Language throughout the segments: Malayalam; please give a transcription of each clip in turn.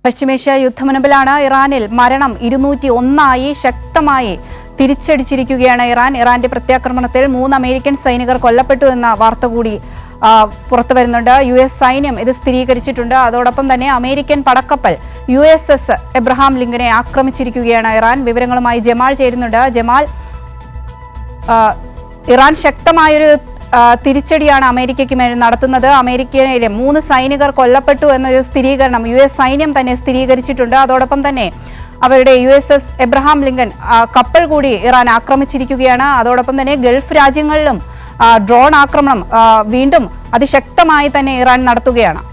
പശ്ചിമേഷ്യ യുദ്ധമുനമ്പിലാണ് ഇറാനിൽ മരണം 201 ശക്തമായി തിരിച്ചടിച്ചിരിക്കുകയാണ് ഇറാന്റെ പ്രത്യാക്രമണത്തിൽ 3 അമേരിക്കൻ സൈനികർ കൊല്ലപ്പെട്ടു എന്ന വാർത്ത കൂടി പുറത്തുവരുന്നുണ്ട്. US സൈന്യം ഇത് സ്ഥിരീകരിച്ചിട്ടുണ്ട്. അതോടൊപ്പം തന്നെ അമേരിക്കൻ പടക്കപ്പൽ USS എബ്രഹാം ലിങ്കനെ ആക്രമിച്ചിരിക്കുകയാണ് ഇറാൻ. വിവരങ്ങളുമായി ജമാൽ ചേരുന്നുണ്ട്. ജമാൽ, ഇറാൻ ശക്തമായൊരു തിരിച്ചടിയാണ് അമേരിക്കയ്ക്ക് മേൽ നടത്തുന്നത്. അമേരിക്കയിലെ 3 സൈനികർ കൊല്ലപ്പെട്ടു എന്നൊരു സ്ഥിരീകരണം US സൈന്യം തന്നെ സ്ഥിരീകരിച്ചിട്ടുണ്ട്. അതോടൊപ്പം തന്നെ അവരുടെ USS എബ്രഹാം ലിങ്കൻ കപ്പൽ കൂടി ഇറാൻ ആക്രമിച്ചിരിക്കുകയാണ്. അതോടൊപ്പം തന്നെ ഗൾഫ് രാജ്യങ്ങളിലും ഡ്രോൺ ആക്രമണം വീണ്ടും അതിശക്തമായി തന്നെ ഇറാൻ നടത്തുകയാണ്.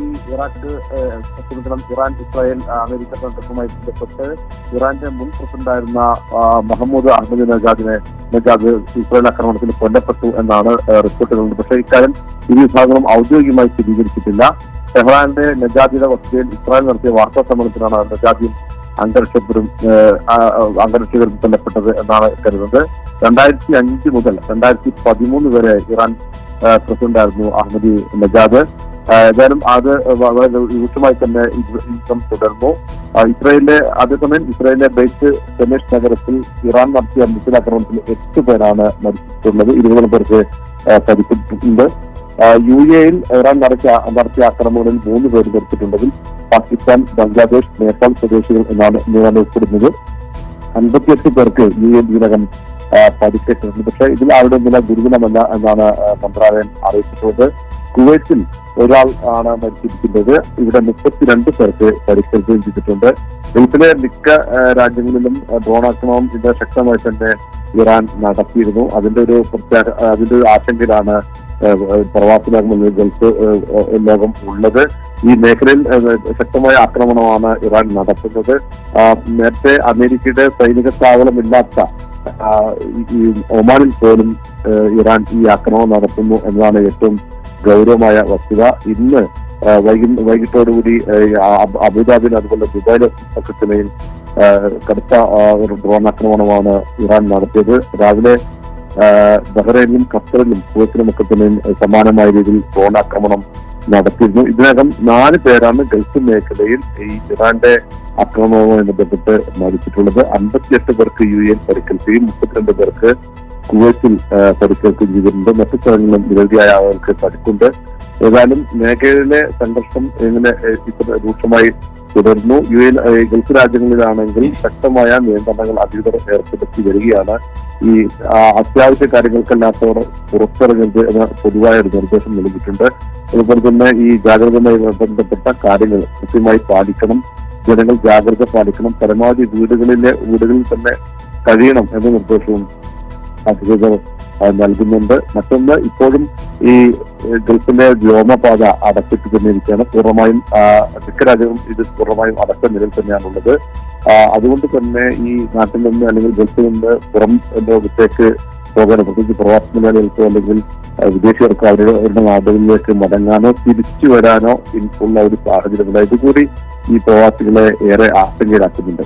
ഈ ഇറാഖ് ഇറാൻ ഇസ്രായേൽ അമേരിക്ക ബന്ധവുമായി ബന്ധപ്പെട്ട് ഇറാന്റെ മുൻ പ്രസിഡന്റായിരുന്ന മുഹമ്മദ് അഹമ്മദ് നജാദ് ഇസ്രായേൽ ആക്രമണത്തിൽ കൊല്ലപ്പെട്ടു എന്നാണ് റിപ്പോർട്ടുകളുണ്ട്. പക്ഷേ ഇക്കാര്യം ഇരു വിഭാഗങ്ങളും ഔദ്യോഗികമായി സ്ഥിരീകരിച്ചിട്ടില്ല. ടെഹ്റാന്റെ നജാദിയുടെ വസതിയിൽ ഇസ്രായേൽ നടത്തിയ വാർത്താ സമ്മേളനത്തിലാണ് നജാദിയും അംഗരക്ഷകരും കൊല്ലപ്പെട്ടത് എന്നാണ് കരുതുന്നത്. 2005 മുതൽ 2013 വരെ ഇറാൻ പ്രസിഡന്റായിരുന്നു അഹമ്മദി നജാദ്. ഏതായാലും അത് വളരെ രൂക്ഷമായി തന്നെ യുദ്ധം തുടർന്നു. അതേസമയം ഇസ്രായേലിലെ ബെയ്ത്ത് ഷെമേഷ് നഗരത്തിൽ ഇറാൻ നടത്തിയ മിസൈൽ ആക്രമണത്തിൽ 8 പേരാണ് മരിച്ചിട്ടുള്ളത്. 20 പേർക്ക് പരിക്കേറ്റിട്ടുണ്ട്. UAE ഇറാൻ നടത്തിയ ആക്രമണങ്ങളിൽ 3 പേര് മരിച്ചിട്ടുണ്ടെങ്കിൽ പാകിസ്ഥാൻ, ബംഗ്ലാദേശ്, നേപ്പാൾ സ്വദേശികൾ എന്നാണ് ഉൾപ്പെടുന്നത്. 58 പേർക്ക് UAE ഇതിനകം പരിക്കേറ്റിട്ടുണ്ട്. പക്ഷേ ഇതിൽ ആരുടെ നില ഗുരുതരമല്ല എന്നാണ് മന്ത്രാലയം അറിയിച്ചിട്ടുള്ളത്. കുവൈത്തിൽ ഒരാൾ ആണ് മരിച്ചിരിക്കുന്നത്. ഇവിടെ 32 പേർക്ക് പരിക്കേൽക്കുകയും ചെയ്തിട്ടുണ്ട്. ഗൾഫിലെ മിക്ക രാജ്യങ്ങളിലും ഡ്രോൺ ആക്രമണം ഇത് ശക്തമായി തന്നെ ഇറാൻ നടത്തിയിരുന്നു. അതിന്റെ ഒരു ആശങ്കയിലാണ് പ്രവാസി ലോകം, ഗൾഫ് ലോകം ഉള്ളത്. ഈ മേഖലയിൽ ശക്തമായ ആക്രമണമാണ് ഇറാൻ നടത്തുന്നത്. നേരത്തെ അമേരിക്കയുടെ സൈനിക താവളമില്ലാത്ത ഈ ഒമാനിൽ പോലും ഇറാൻ ഈ ആക്രമണം നടത്തുന്നു എന്നതാണ് ഏറ്റവും ഗൗരവമായ വസ്തുത. ഇന്ന് വൈകിട്ടോടുകൂടി അബുദാബിയിൽ അതുപോലെ ദുബായിലെ ഒക്കെ കടുത്ത ഒരു ഡ്രോൺ ആക്രമണമാണ് ഇറാൻ നടത്തിയത്. രാവിലെ ബഹ്റൈനിലും ഖത്തറിലും കുവൈത്തിലുമൊക്കെ തന്നെ സമാനമായ രീതിയിൽ ഡ്രോൺ ആക്രമണം നടത്തിയിരുന്നു. ഇതിനകം 4 പേരാണ് ഗൾഫ് മേഖലയിൽ ഈ ഇറാന്റെ ആക്രമണവുമായി ബന്ധപ്പെട്ട് മരിച്ചിട്ടുള്ളത്. 58 പേർക്ക് UAE പരിക്കേൽക്കുകയും 32 പേർക്ക് കുവൈത്തിൽ പരിക്കേൽക്കുകയും ചെയ്തിട്ടുണ്ട്. മറ്റു സ്ഥലങ്ങളിലും നിരവധിയായ ആളുകൾക്ക് പരിക്കുണ്ട്. ഏതായാലും മേഖലയിലെ സംഘർഷം ഇങ്ങനെ രൂക്ഷമായി തുടർന്നു. ഗൾഫ് രാജ്യങ്ങളിലാണെങ്കിൽ ശക്തമായ നിയന്ത്രണങ്ങൾ അധികൃതർ ഏർപ്പെടുത്തി വരികയാണ്. ഈ അത്യാവശ്യ കാര്യങ്ങൾക്കല്ലാത്തവർ പുറത്തിറങ്ങരുത് എന്ന പൊതുവായ ഒരു നിർദ്ദേശം നൽകിയിട്ടുണ്ട്. അതുപോലെ തന്നെ ഈ ജാഗ്രതയുമായി ബന്ധപ്പെട്ട കാര്യങ്ങൾ കൃത്യമായി പാലിക്കണം. ജനങ്ങൾ ജാഗ്രത പാലിക്കണം. പരമാവധി വീടുകളിൽ തന്നെ കഴിയണം എന്ന നിർദ്ദേശവും അധികൃതർ നൽകുന്നുണ്ട്. മറ്റൊന്ന്, ഇപ്പോഴും ഈ ഗൾഫിലെ വ്യോമപാത അടച്ചിട്ട് തന്നെ ഇരിക്കുകയാണ്. പൂർണ്ണമായും മിക്ക രാജ്യങ്ങളും ഇത് പൂർണ്ണമായും അടച്ച നിലയിൽ തന്നെയാണുള്ളത്. അതുകൊണ്ട് തന്നെ ഈ നാട്ടിൽ നിന്ന് അല്ലെങ്കിൽ ഗൾഫിൽ നിന്ന് പുറം ലോകത്തേക്ക് പോകാനോ, പ്രത്യേകിച്ച് പ്രവാസി മലയാളികൾക്കോ അല്ലെങ്കിൽ വിദേശികൾക്ക് അവരുടെ നാടുകളിലേക്ക് മടങ്ങാനോ തിരിച്ചു വരാനോ ഉള്ള ഒരു സാഹചര്യമില്ല. ഇതുകൂടി ഈ പ്രവാസികളെ ഏറെ ആശങ്കയിലാക്കുന്നുണ്ട്.